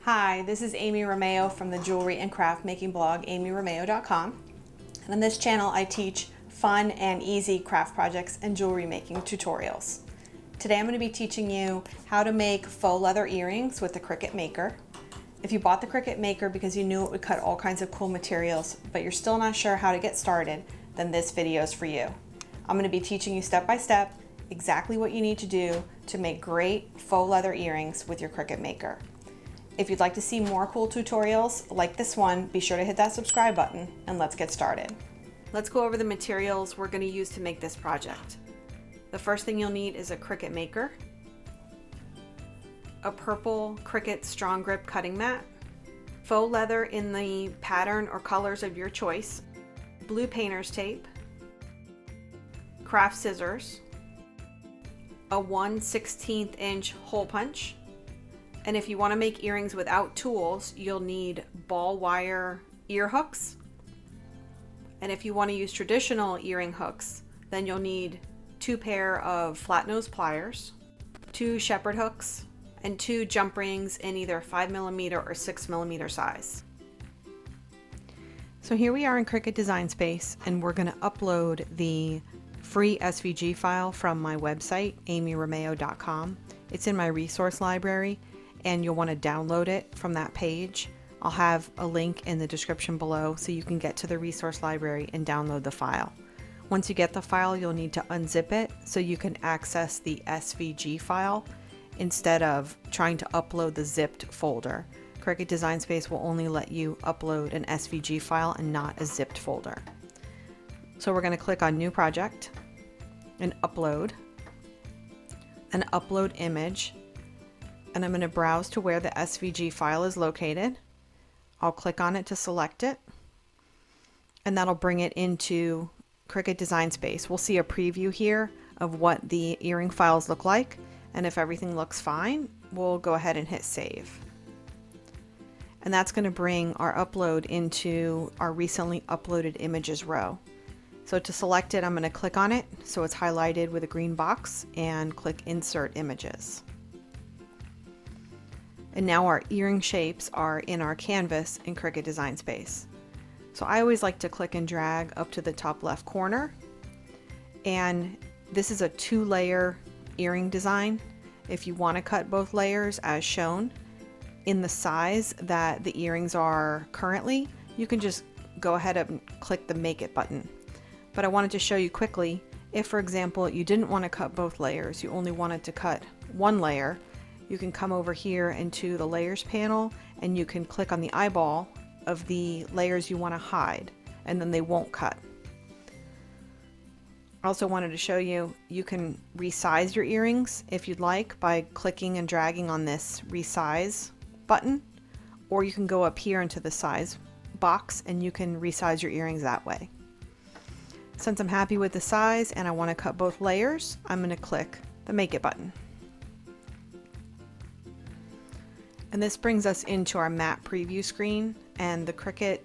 Hi, this is Amy Romeu from the jewelry and craft making blog amyromeu.com. And on this channel I teach fun and easy craft projects and jewelry making tutorials. Today I'm going to be teaching you how to make faux leather earrings with the Cricut Maker. If you bought the Cricut Maker because you knew it would cut all kinds of cool materials, but you're still not sure how to get started, then this video is for you. I'm going to be teaching you step by step exactly what you need to do to make great faux leather earrings with your Cricut Maker. If you'd like to see more cool tutorials like this one, be sure to hit that subscribe button and let's get started. Let's go over the materials we're going to use to make this project. The first thing you'll need is a Cricut Maker, a purple Cricut strong grip cutting mat, faux leather in the pattern or colors of your choice, blue painter's tape, craft scissors, a 1/16 inch hole punch, and if you want to make earrings without tools, you'll need ball wire ear hooks. And if you want to use traditional earring hooks, then you'll need 2 pair of flat nose pliers, 2 shepherd hooks, and 2 jump rings in either 5mm or 6mm size. So here we are in Cricut Design Space, and we're going to upload the free SVG file from my website, amyromeu.com. It's in my resource library, and you'll want to download it from that page. I'll have a link in the description below so you can get to the resource library and download the file. Once you get the file, you'll need to unzip it so you can access the SVG file instead of trying to upload the zipped folder. Cricut Design Space will only let you upload an SVG file and not a zipped folder. So we're going to click on New Project and Upload, and Upload Image. And I'm going to browse to where the SVG file is located. I'll click on it to select it, and that'll bring it into Cricut Design Space. We'll see a preview here of what the earring files look like, and if everything looks fine, we'll go ahead and hit save. And that's going to bring our upload into our recently uploaded images row. So to select it, I'm going to click on it so it's highlighted with a green box and click Insert Images. And now our earring shapes are in our canvas in Cricut Design Space. So I always like to click and drag up to the top left corner. And this is a 2-layer earring design. If you want to cut both layers as shown in the size that the earrings are currently, you can just go ahead and click the Make It button. But I wanted to show you quickly, if for example you didn't want to cut both layers, you only wanted to cut one layer, you can come over here into the layers panel and you can click on the eyeball of the layers you want to hide, and then they won't cut. I also wanted to show you, you can resize your earrings if you'd like by clicking and dragging on this resize button, or you can go up here into the size box and you can resize your earrings that way. Since I'm happy with the size and I want to cut both layers, I'm going to click the Make It button. And this brings us into our map preview screen, and the Cricut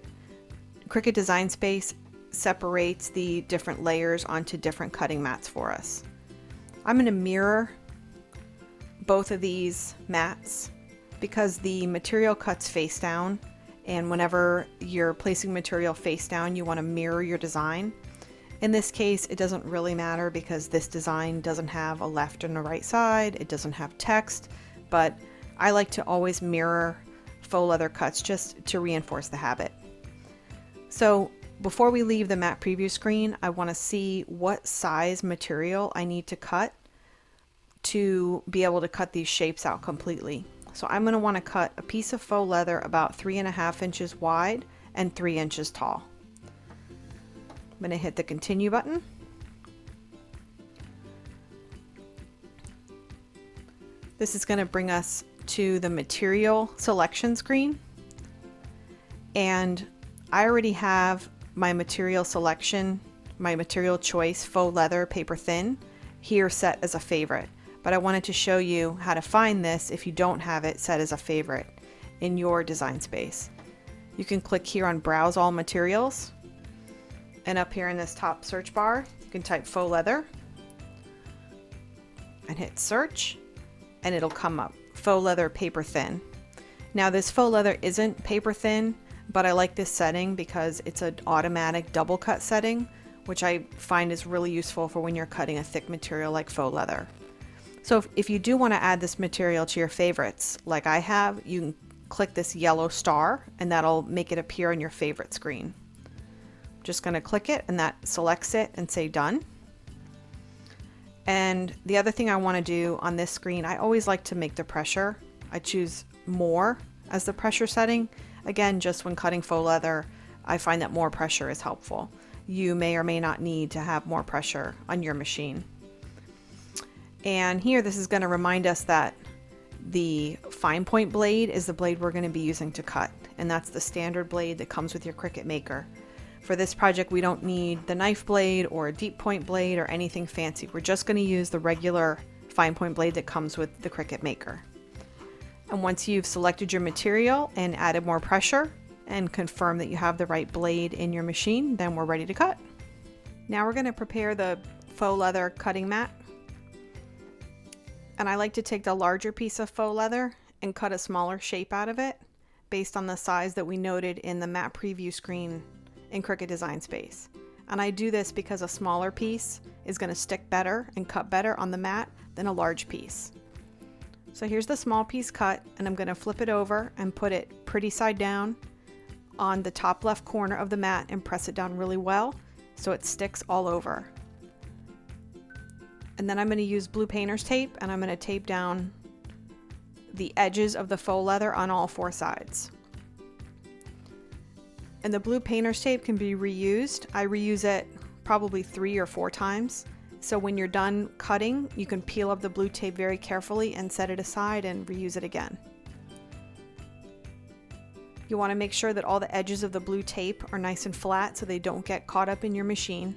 Design Space separates the different layers onto different cutting mats for us. I'm going to mirror both of these mats because the material cuts face down, and whenever you're placing material face down, you want to mirror your design. In this case, it doesn't really matter because this design doesn't have a left and a right side, it doesn't have text, but I like to always mirror faux leather cuts just to reinforce the habit. So before we leave the map preview screen, I want to see what size material I need to cut to be able to cut these shapes out completely. So I'm going to want to cut a piece of faux leather about 3.5 inches wide and 3 inches tall. I'm going to hit the Continue button. This is going to bring us to the material selection screen, and I already have my material selection, my material choice, faux leather paper thin, here set as a favorite, but I wanted to show you how to find this if you don't have it set as a favorite in your design space. You can click here on Browse All Materials, and up here in this top search bar you can type faux leather and hit search, and it'll come up faux leather paper thin. Now this faux leather isn't paper thin, but I like this setting because it's an automatic double cut setting, which I find is really useful for when you're cutting a thick material like faux leather. So if you do want to add this material to your favorites, like I have, you can click this yellow star and that'll make it appear on your favorite screen. I'm just going to click it and that selects it and say done. And the other thing I want to do on this screen, I always like to make the pressure. I choose more as the pressure setting. Again, just when cutting faux leather, I find that more pressure is helpful. You may or may not need to have more pressure on your machine. And here, this is going to remind us that the fine point blade is the blade we're going to be using to cut. And that's the standard blade that comes with your Cricut Maker. For this project, we don't need the knife blade or a deep point blade or anything fancy. We're just going to use the regular fine point blade that comes with the Cricut Maker. And once you've selected your material and added more pressure and confirm that you have the right blade in your machine, then we're ready to cut. Now we're going to prepare the faux leather cutting mat. And I like to take the larger piece of faux leather and cut a smaller shape out of it based on the size that we noted in the mat preview screen in Cricut Design Space. And I do this because a smaller piece is going to stick better and cut better on the mat than a large piece. So here's the small piece cut, and I'm going to flip it over and put it pretty side down on the top left corner of the mat and press it down really well so it sticks all over. And then I'm going to use blue painter's tape and I'm going to tape down the edges of the faux leather on all four sides. And the blue painter's tape can be reused. I reuse it probably 3 or 4 times. So when you're done cutting, you can peel up the blue tape very carefully and set it aside and reuse it again. You want to make sure that all the edges of the blue tape are nice and flat so they don't get caught up in your machine.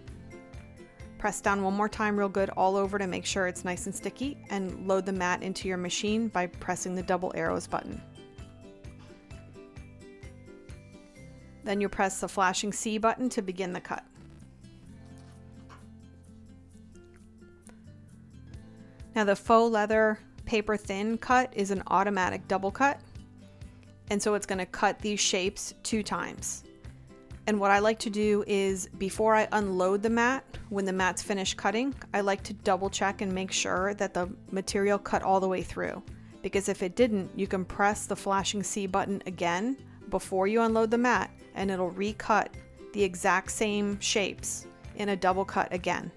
Press down one more time real good all over to make sure it's nice and sticky, and load the mat into your machine by pressing the double arrows button. Then you press the flashing C button to begin the cut. Now the faux leather paper thin cut is an automatic double cut, and so it's going to cut these shapes 2 times. And what I like to do is, before I unload the mat, when the mat's finished cutting, I like to double check and make sure that the material cut all the way through. Because if it didn't, you can press the flashing C button again before you unload the mat, and it'll recut the exact same shapes in a double cut again.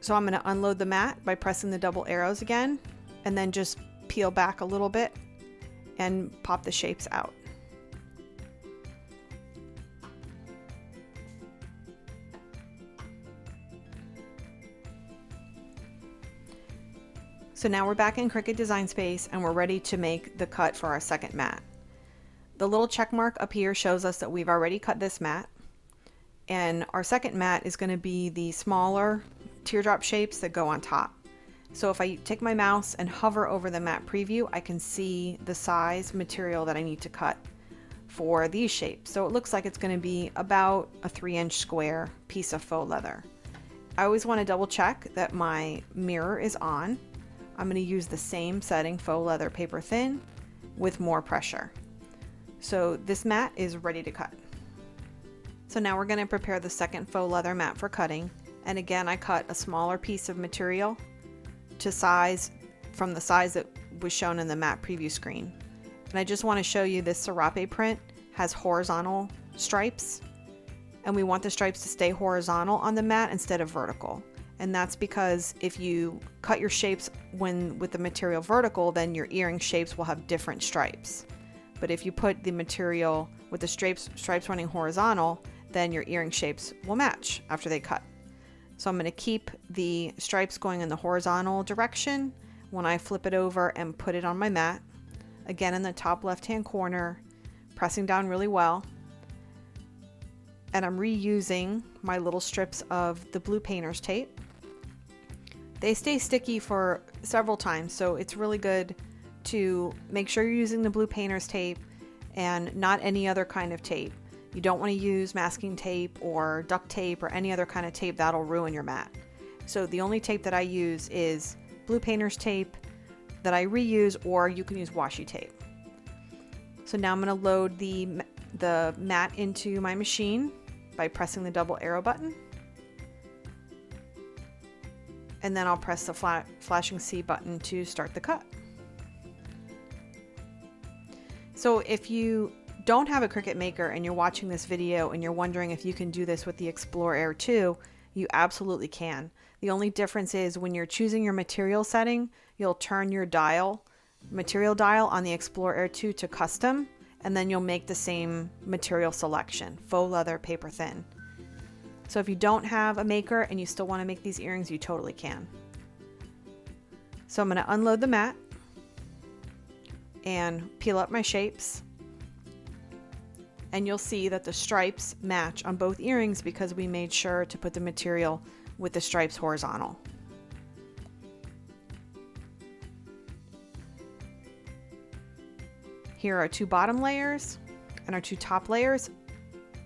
So I'm going to unload the mat by pressing the double arrows again, and then just peel back a little bit and pop the shapes out. So now we're back in Cricut Design Space and we're ready to make the cut for our second mat. The little check mark up here shows us that we've already cut this mat, and our second mat is going to be the smaller teardrop shapes that go on top. So if I take my mouse and hover over the mat preview, I can see the size material that I need to cut for these shapes. So it looks like it's going to be about a 3-inch square piece of faux leather. I always want to double check that my mirror is on. I'm going to use the same setting, faux leather paper thin, with more pressure. So this mat is ready to cut. So now we're going to prepare the second faux leather mat for cutting. And again, I cut a smaller piece of material to size from the size that was shown in the mat preview screen. And I just want to show you this serape print has horizontal stripes, and we want the stripes to stay horizontal on the mat instead of vertical. And that's because if you cut your shapes with the material vertical, then your earring shapes will have different stripes. But if you put the material with the stripes running horizontal, then your earring shapes will match after they cut. So I'm going to keep the stripes going in the horizontal direction when I flip it over and put it on my mat. Again, in the top left-hand corner, pressing down really well. And I'm reusing my little strips of the blue painter's tape. They stay sticky for several times, so it's really good to make sure you're using the blue painter's tape and not any other kind of tape. You don't want to use masking tape or duct tape or any other kind of tape that'll ruin your mat. So the only tape that I use is blue painter's tape, that I reuse, or you can use washi tape. So now I'm going to load the mat into my machine by pressing the double arrow button. And then I'll press the flashing C button to start the cut. So if you don't have a Cricut Maker and you're watching this video and you're wondering if you can do this with the Explore Air 2, you absolutely can. The only difference is when you're choosing your material setting, you'll turn your material dial on the Explore Air 2 to custom, and then you'll make the same material selection, faux leather, paper thin. So if you don't have a maker and you still want to make these earrings, you totally can. So I'm going to unload the mat and peel up my shapes. And you'll see that the stripes match on both earrings because we made sure to put the material with the stripes horizontal. Here are 2 bottom layers and our 2 top layers,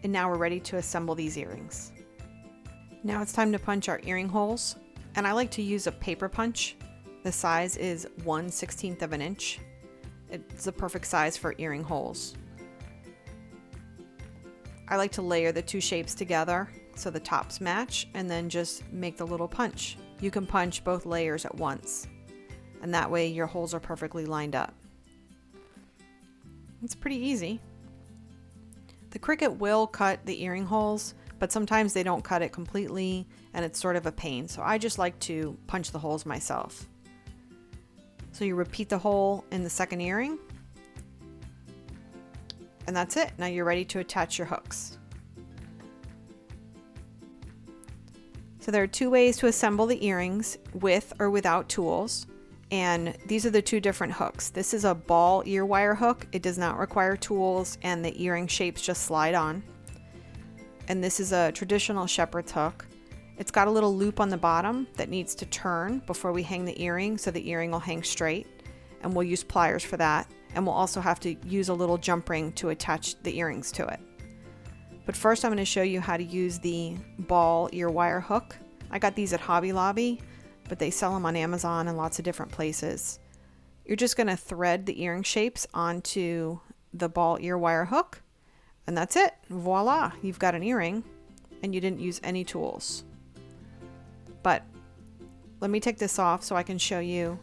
and now we're ready to assemble these earrings. Now it's time to punch our earring holes, and I like to use a paper punch. The size is 1/16 of an inch. It's the perfect size for earring holes. I like to layer the 2 shapes together so the tops match, and then just make the little punch. You can punch both layers at once, and that way your holes are perfectly lined up. It's pretty easy. The Cricut will cut the earring holes, but sometimes they don't cut it completely, and it's sort of a pain. So I just like to punch the holes myself. So you repeat the hole in the second earring, and that's it. Now you're ready to attach your hooks. So there are 2 ways to assemble the earrings, with or without tools. And these are the 2 different hooks. This is a ball ear wire hook. It does not require tools, and the earring shapes just slide on. And this is a traditional shepherd's hook. It's got a little loop on the bottom that needs to turn before we hang the earring, so the earring will hang straight, and we'll use pliers for that. And we'll also have to use a little jump ring to attach the earrings to it. But first I'm going to show you how to use the ball ear wire hook. I got these at Hobby Lobby, but they sell them on Amazon and lots of different places. You're just going to thread the earring shapes onto the ball ear wire hook, and that's it. Voila, you've got an earring, and you didn't use any tools. But let me take this off so I can show you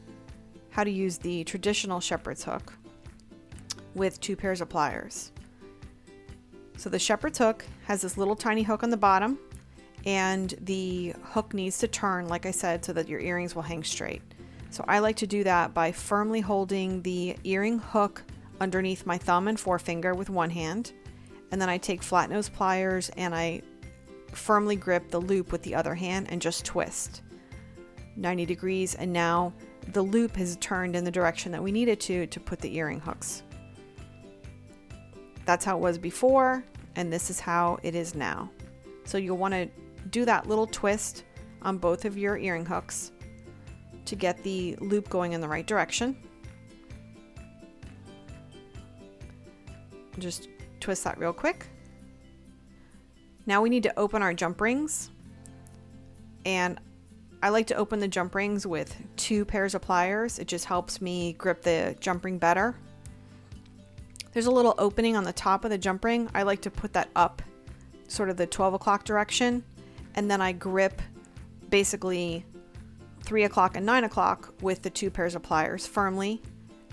how to use the traditional shepherd's hook with 2 pairs of pliers. So the shepherd's hook has this little tiny hook on the bottom, and the hook needs to turn, like I said, so that your earrings will hang straight. So I like to do that by firmly holding the earring hook underneath my thumb and forefinger with one hand, and then I take flat nose pliers and I firmly grip the loop with the other hand and just twist 90 degrees, and now the loop has turned in the direction that we need it to put the earring hooks. That's how it was before, and this is how it is now. So you'll want to do that little twist on both of your earring hooks to get the loop going in the right direction. Just twist that real quick. Now we need to open our jump rings, and I like to open the jump rings with 2 pairs of pliers. It just helps me grip the jump ring better. There's a little opening on the top of the jump ring. I like to put that up sort of the 12 o'clock direction, and then I grip basically 3 o'clock and 9 o'clock with the 2 pairs of pliers firmly,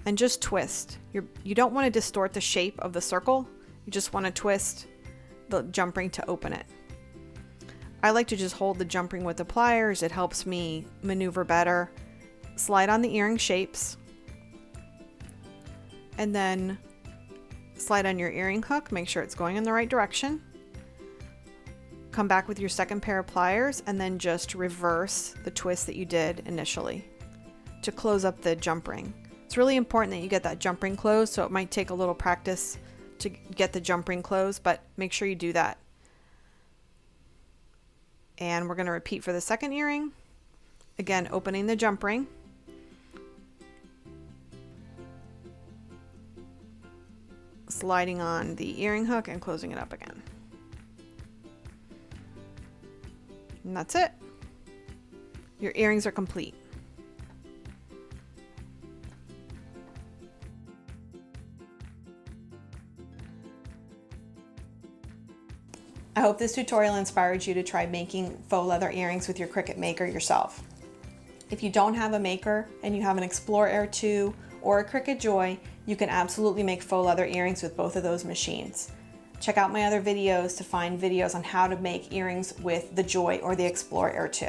and just twist. You don't want to distort the shape of the circle. You just want to twist the jump ring to open it. I like to just hold the jump ring with the pliers. It helps me maneuver better. Slide on the earring shapes, and then slide on your earring hook. Make sure it's going in the right direction. Come back with your second pair of pliers, and then just reverse the twist that you did initially to close up the jump ring. It's really important that you get that jump ring closed, so it might take a little practice to get the jump ring closed, but make sure you do that. And we're going to repeat for the second earring. Again, opening the jump ring. Sliding on the earring hook and closing it up again. And that's it. Your earrings are complete. I hope this tutorial inspired you to try making faux leather earrings with your Cricut Maker yourself. If you don't have a Maker and you have an Explorer Air 2 or a Cricut Joy, you can absolutely make faux leather earrings with both of those machines. Check out my other videos to find videos on how to make earrings with the Joy or the Explorer Air 2.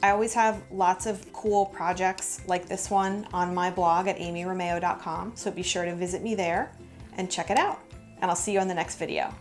I always have lots of cool projects like this one on my blog at amyromeu.com, so be sure to visit me there and check it out. And I'll see you on the next video.